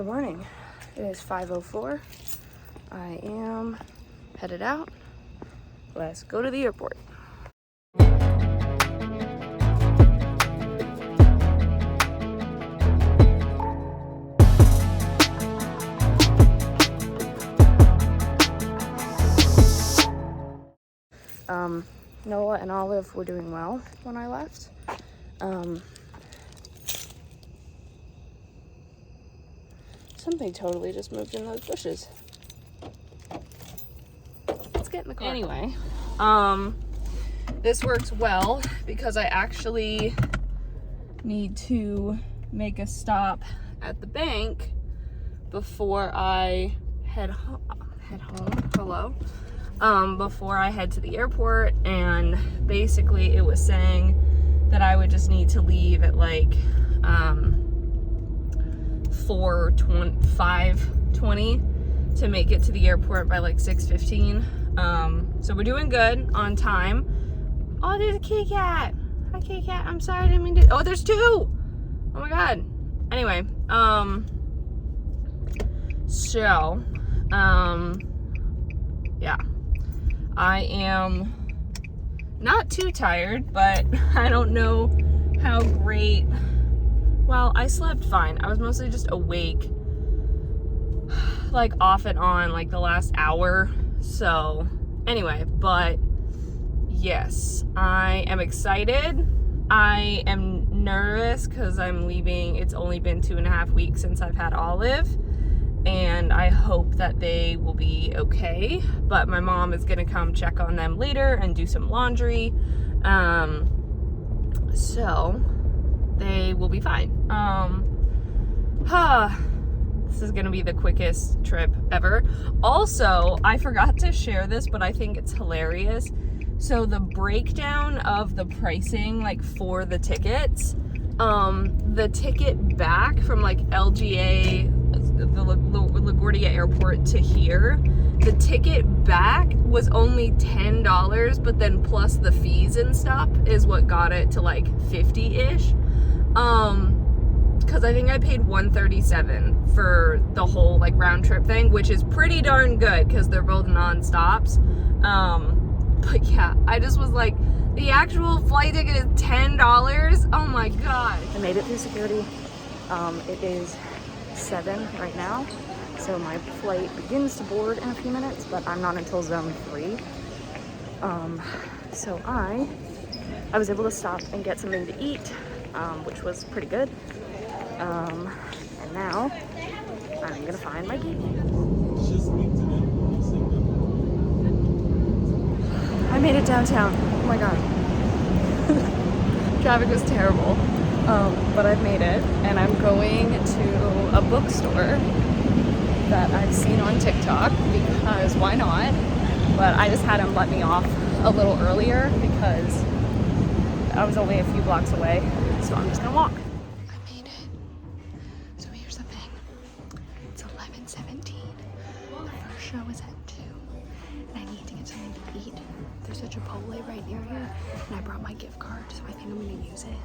Good morning. It is 5:04. I am headed out. Let's go to the airport. Noah and Olive were doing well when I left. Something totally just moved in those bushes. Let's get in the car. Anyway, this works well because I actually need to make a stop at the bank before I head home. Hello. Before I head to the airport, and basically it was saying that I would just need to leave at like 5:20 to make it to the airport by like 6:15. So we're doing good on time. Oh, there's a kitty cat. Hi, kitty cat. I'm sorry, I didn't mean to. Oh, there's two. Oh my god. Anyway, yeah. I am not too tired, but I don't know how great. Well, I slept fine. I was mostly just awake, like off and on, like the last hour. So anyway, but yes, I am excited. I am nervous because I'm leaving. It's only been 2.5 weeks since I've had Olive, and I hope that they will be okay. But my mom is gonna come check on them later and do some laundry. So they will be fine. This is gonna be the quickest trip ever. Also, I forgot to share this, but I think it's hilarious. So the breakdown of the pricing, like for the tickets, the ticket back from like LGA, the LaGuardia Airport to here, the ticket back was only $10, but then plus the fees and stuff is what got it to like 50-ish. Because I think I paid $137 for the whole like round trip thing, which is pretty darn good because they're both non-stops. But yeah, I just was like, the actual flight ticket is $10. Oh my god. I made it through security. It is 7 right now, so my flight begins to board in a few minutes, but I'm not until zone 3. So I was able to stop and get something to eat, which was pretty good. And now I'm gonna find my gate. I made it downtown. Oh my god. Traffic was terrible. But I've made it, and I'm going to a bookstore that I've seen on TikTok because why not? But I just had him let me off a little earlier because I was only a few blocks away, so I'm just gonna walk. I made it. So here's the thing. It's 11:17. The first show is at 2, and I need to get something to eat. There's a Chipotle right near here, and I brought my gift card, so I think I'm gonna use it.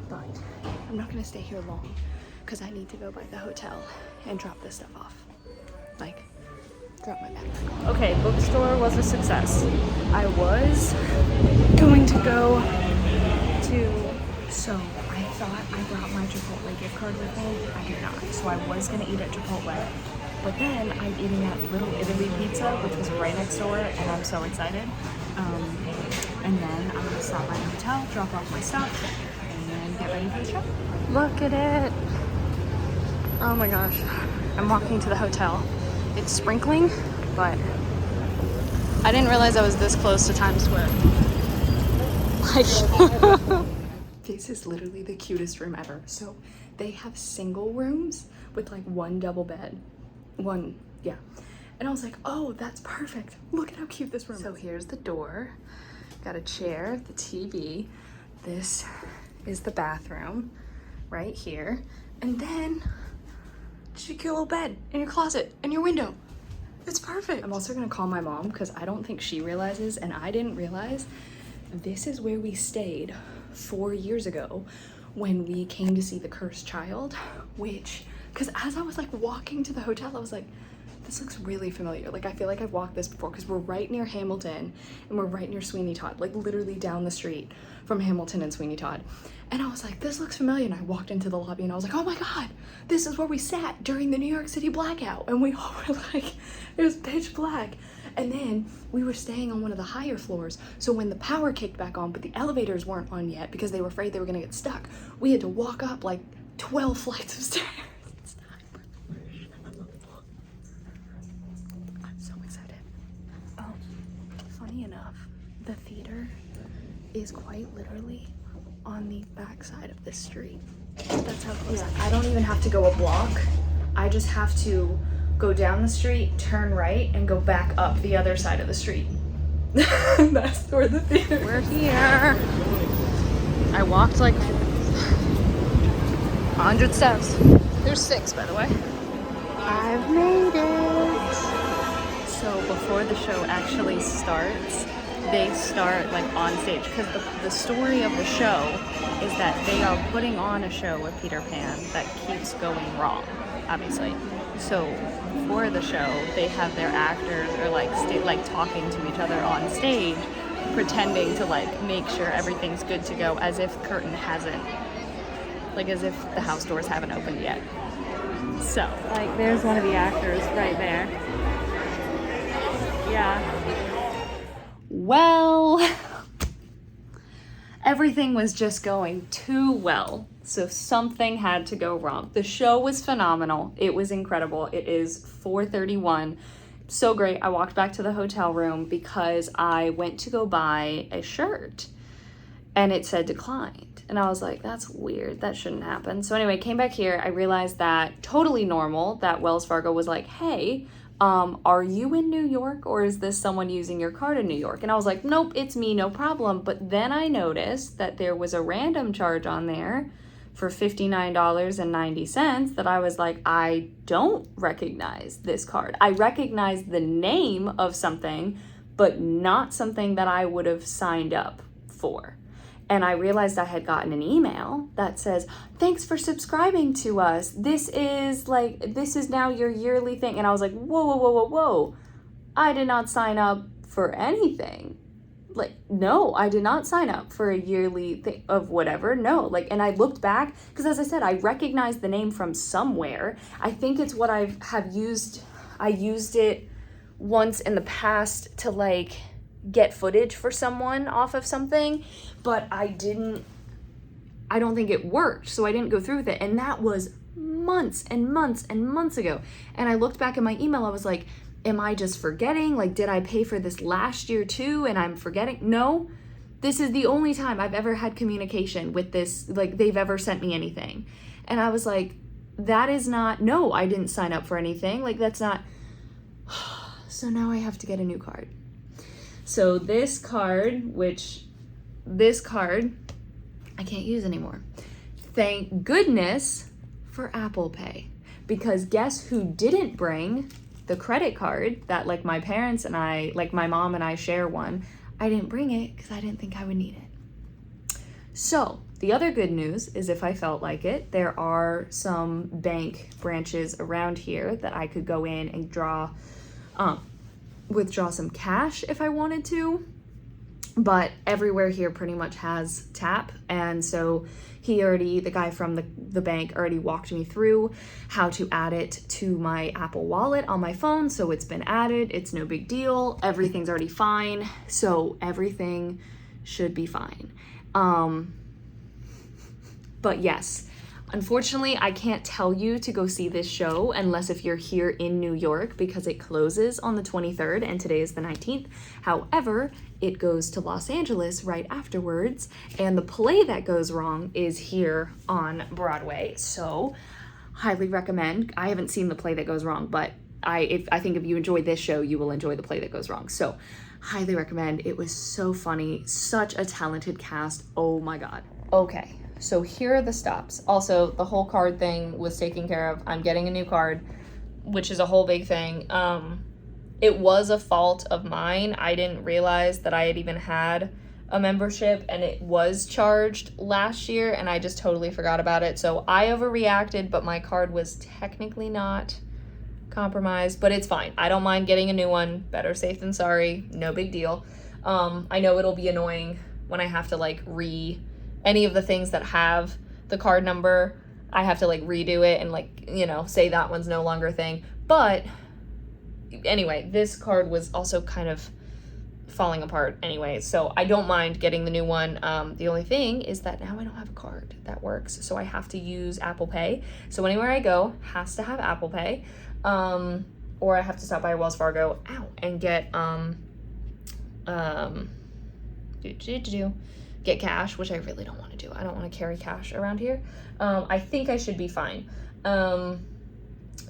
But I'm not gonna stay here long because I need to go by the hotel and drop this stuff off. Like, drop my backpack off. Okay, bookstore was a success. I was going to go to, so I thought I brought my Chipotle gift card with me. I did not. So I was gonna eat at Chipotle. But then I'm eating at Little Italy Pizza, which was right next door, and I'm so excited. And then I'm gonna stop by the hotel, drop off my stuff, and get ready for the show. Look at it. Oh my gosh. I'm walking to the hotel. It's sprinkling, but I didn't realize I was this close to Times Square. Like, this is literally the cutest room ever. So they have single rooms with like one double bed. Yeah. And I was like, oh, that's perfect. Look at how cute this room is. So here's the door. Got a chair, the TV. This is the bathroom right here. And then just a cute little bed in your closet and your window. It's perfect. I'm also gonna call my mom because I don't think she realizes, and I didn't realize, this is where we stayed 4 years ago when we came to see The Cursed Child, which because as I was like walking to the hotel, I was like, this looks really familiar. Like, I feel like I've walked this before, because we're right near Hamilton and we're right near Sweeney Todd, like literally down the street from Hamilton and Sweeney Todd. And I was like, this looks familiar. And I walked into the lobby and I was like, oh my God, this is where we sat during the New York City blackout. And we all were like, it was pitch black. And then we were staying on one of the higher floors. So when the power kicked back on, but the elevators weren't on yet because they were afraid they were gonna get stuck, we had to walk up like 12 flights of stairs. I'm so excited. Funny enough, the theater is quite literally on the back side of this street. That's how close. Yeah, I don't even have to go a block. I just have to go down the street, turn right, and go back up the other side of the street. That's where the theater is. We're here. I walked like 100 steps. There's 6, by the way. I've made it. So before the show actually starts, they start like on stage, because the story of the show is that they are putting on a show with Peter Pan that keeps going wrong, obviously. So for the show, they have their actors or like talking to each other on stage, pretending to like make sure everything's good to go, as if curtain hasn't, like as if the house doors haven't opened yet. So like there's one of the actors right there. Yeah. Well, everything was just going too well, so something had to go wrong. The show was phenomenal. It was incredible. It is 4:31. So great. I walked back to the hotel room because I went to go buy a shirt and it said declined. And I was like, that's weird. That shouldn't happen. So anyway, came back here. I realized that totally normal, that Wells Fargo was like, hey, are you in New York, or is this someone using your card in New York? And I was like, nope, it's me, no problem. But then I noticed that there was a random charge on there for $59.90 that I was like, I don't recognize this card. I recognize the name of something, but not something that I would have signed up for. And I realized I had gotten an email that says, thanks for subscribing to us. This is now your yearly thing. And I was like, whoa, whoa, whoa, whoa, whoa. I did not sign up for anything. Like, no, I did not sign up for a yearly thing of whatever. No, like, and I looked back, because as I said, I recognized the name from somewhere. I think it's what I used it once in the past to like get footage for someone off of something, but I don't think it worked, so I didn't go through with it. And that was months and months and months ago. And I looked back at my email, I was like, am I just forgetting? Like, did I pay for this last year too and I'm forgetting? No, this is the only time I've ever had communication with this, like they've ever sent me anything. And I was like, that is not, no, I didn't sign up for anything. Like, that's not. So now I have to get a new card. So this card I can't use anymore. Thank goodness for Apple Pay, because guess who didn't bring the credit card that like my parents and I, like my mom and I share one. I didn't bring it because I didn't think I would need it. So the other good news is, if I felt like it, there are some bank branches around here that I could go in and withdraw some cash if I wanted to, but everywhere here pretty much has tap. And so the guy from the bank already walked me through how to add it to my Apple Wallet on my phone. So it's been added, it's no big deal. Everything's already fine. So everything should be fine. But yes, unfortunately, I can't tell you to go see this show unless if you're here in New York, because it closes on the 23rd and today is the 19th. However, it goes to Los Angeles right afterwards, and the play that goes wrong is here on Broadway. So highly recommend. I haven't seen the play that goes wrong, but I think if you enjoy this show, you will enjoy the play that goes wrong. So highly recommend. It was so funny. Such a talented cast. Oh my God. Okay. So here are the stops. Also, the whole card thing was taken care of. I'm getting a new card, which is a whole big thing. It was a fault of mine. I didn't realize that I had even had a membership, and it was charged last year, and I just totally forgot about it. So I overreacted, but my card was technically not compromised, but it's fine. I don't mind getting a new one. Better safe than sorry. No big deal. I know it'll be annoying when I have to like any of the things that have the card number. I have to like redo it and like, you know, say that one's no longer a thing. But anyway, this card was also kind of falling apart anyway, so I don't mind getting the new one. The only thing is that now I don't have a card that works, so I have to use Apple Pay. So anywhere I go has to have Apple Pay, or I have to stop by Wells Fargo and get get cash, which I really don't want to do. I don't want to carry cash around here. I think I should be fine.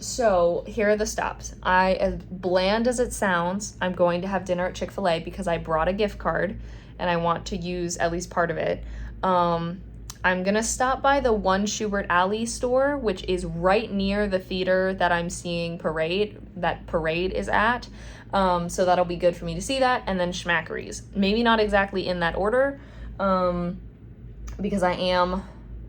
So here are the stops. As bland as it sounds, I'm going to have dinner at Chick-fil-A because I brought a gift card and I want to use at least part of it. I'm gonna stop by the One Schubert Alley store, which is right near the theater that I'm seeing Parade is at. So that'll be good for me to see that. And then Schmackery's. Maybe not exactly in that order, because I am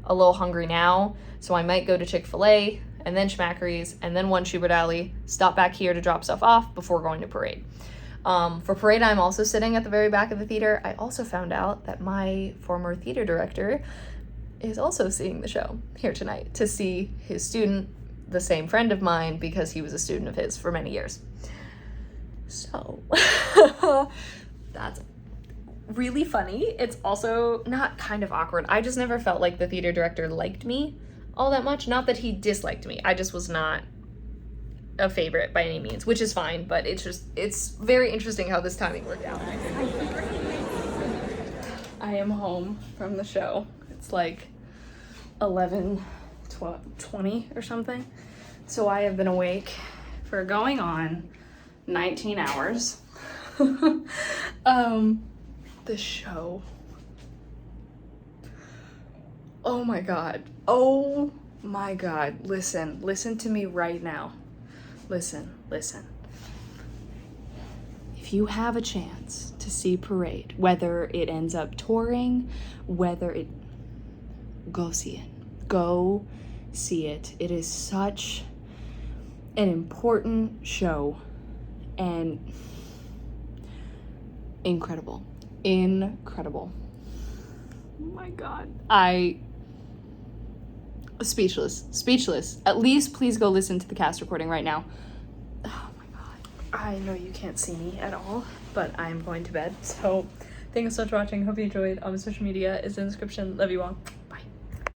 a little hungry now. So I might go to Chick-fil-A, and then Schmackery's, and then One Schubert Alley, stop back here to drop stuff off before going to Parade. For Parade, I'm also sitting at the very back of the theater. I also found out that my former theater director is also seeing the show here tonight to see his student, the same friend of mine, because he was a student of his for many years. So, that's really funny. It's also not kind of awkward. I just never felt like the theater director liked me all that much. Not that he disliked me. I just was not a favorite by any means, which is fine, but it's very interesting how this timing worked out. I am home from the show. It's like 11:20 or something. So I have been awake for going on 19 hours. The show. Oh my God. Oh my God. Listen to me right now. Listen. If you have a chance to see Parade, whether it ends up touring, go see it. Go see it. It is such an important show and incredible. Oh my God. Speechless. At least please go listen to the cast recording right now. Oh my God. I know you can't see me at all, but I'm going to bed. So thank you so much for watching. Hope you enjoyed. All my social media is in the description. Love you all.